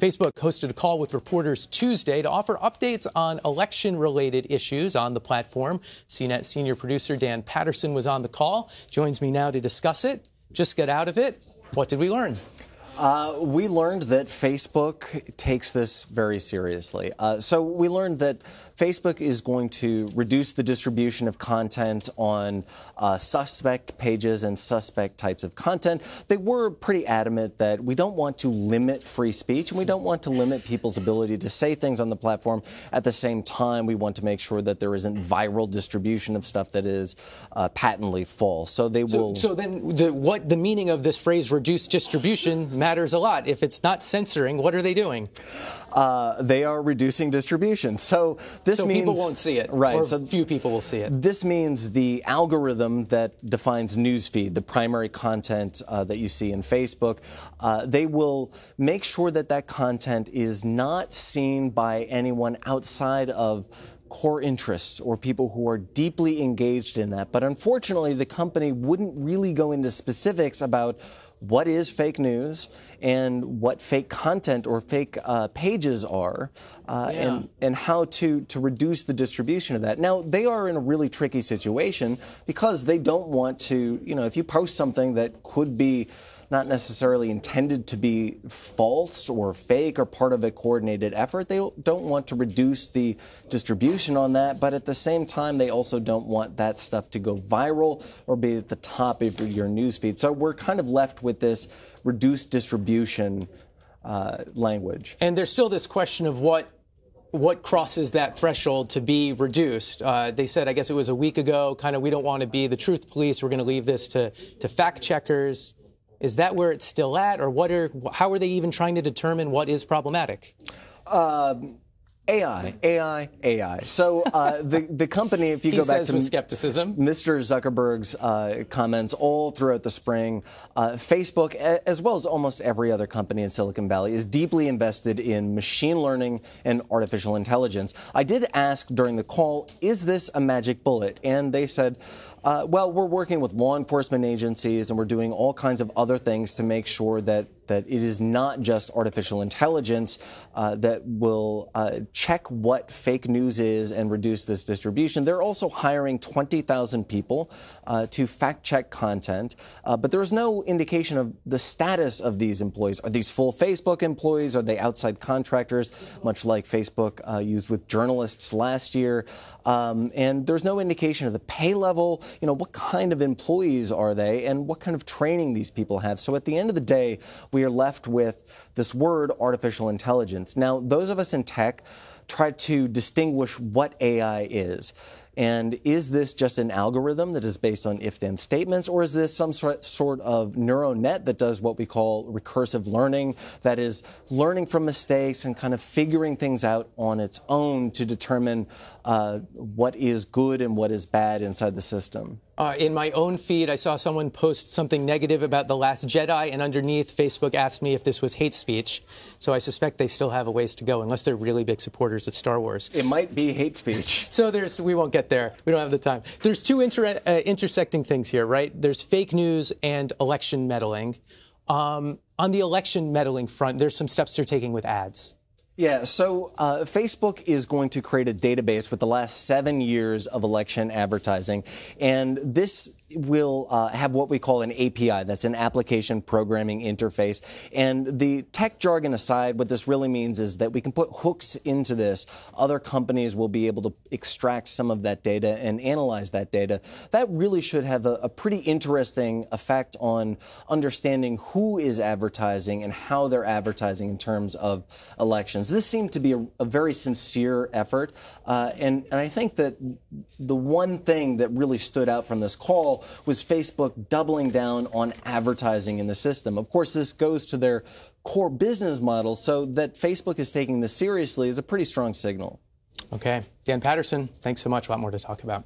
Facebook hosted a call with reporters Tuesday to offer updates on election-related issues on the platform. CNET senior producer Dan Patterson was on the call. Joins me now to discuss it. Just get out of it. What did we learn? We learned that Facebook takes this very seriously. So we learned that Facebook is going to reduce the distribution of content on suspect pages and suspect types of content. They were pretty adamant that we don't want to limit free speech and we don't want to limit people's ability to say things on the platform. At the same time, we want to make sure that there isn't viral distribution of stuff that is patently false. So they will. So then what the meaning of this phrase reduced distribution matters a lot. If it's not censoring, what are they doing? They are reducing distribution. So this means people won't see it, right? Or so few people will see it. This means the algorithm that defines newsfeed, the primary content that you see in Facebook, they will make sure that that content is not seen by anyone outside of core interests or people who are deeply engaged in that. But unfortunately, the company wouldn't really go into specifics about what is fake news and what fake content or fake pages are, and how to reduce the distribution of that. Now, they are in a really tricky situation because they don't want to, if you post something that could be not necessarily intended to be false or fake or part of a coordinated effort, they don't want to reduce the distribution on that, but at the same time, they also don't want that stuff to go viral or be at the top of your newsfeed. So we're kind of left with this reduced distribution language. And there's still this question of what crosses that threshold to be reduced. They said, I guess it was a week ago, kind of, we don't want to be the truth police. We're going to leave this to fact checkers. Is that where it's still at, or how are they even trying to determine what is problematic? AI. So the company, if you go back to with skepticism, Mr. Zuckerberg's comments all throughout the spring, Facebook, as well as almost every other company in Silicon Valley, is deeply invested in machine learning and artificial intelligence. I did ask during the call, is this a magic bullet? And they said, well, we're working with law enforcement agencies and we're doing all kinds of other things to make sure that it is not just artificial intelligence that will check what fake news is and reduce this distribution. They're also hiring 20,000 people to fact-check content, but there's no indication of the status of these employees. Are these full Facebook employees? Are they outside contractors, much like Facebook used with journalists last year? And there's no indication of the pay level, what kind of employees are they and what kind of training these people have. So at the end of the day, we are left with this word, artificial intelligence. Now, those of us in tech try to distinguish what AI is. And is this just an algorithm that is based on if-then statements, or is this some sort of neural net that does what we call recursive learning, that is learning from mistakes and kind of figuring things out on its own to determine what is good and what is bad inside the system? In my own feed, I saw someone post something negative about The Last Jedi, and underneath, Facebook asked me if this was hate speech. So I suspect they still have a ways to go, unless they're really big supporters of Star Wars. It might be hate speech. So we won't get there. We don't have the time. There's two intersecting things here, right? There's fake news and election meddling. On the election meddling front, there's some steps they're taking with ads. Yeah, so Facebook is going to create a database with the last 7 years of election advertising, and this will have what we call an API. That's an application programming interface. And the tech jargon aside, what this really means is that we can put hooks into this. Other companies will be able to extract some of that data and analyze that data. That really should have a pretty interesting effect on understanding who is advertising and how they're advertising in terms of elections. This seemed to be a very sincere effort. And I think that the one thing that really stood out from this call was Facebook doubling down on advertising in the system. Of course, this goes to their core business model, so that Facebook is taking this seriously is a pretty strong signal. Okay. Dan Patterson, thanks so much. A lot more to talk about.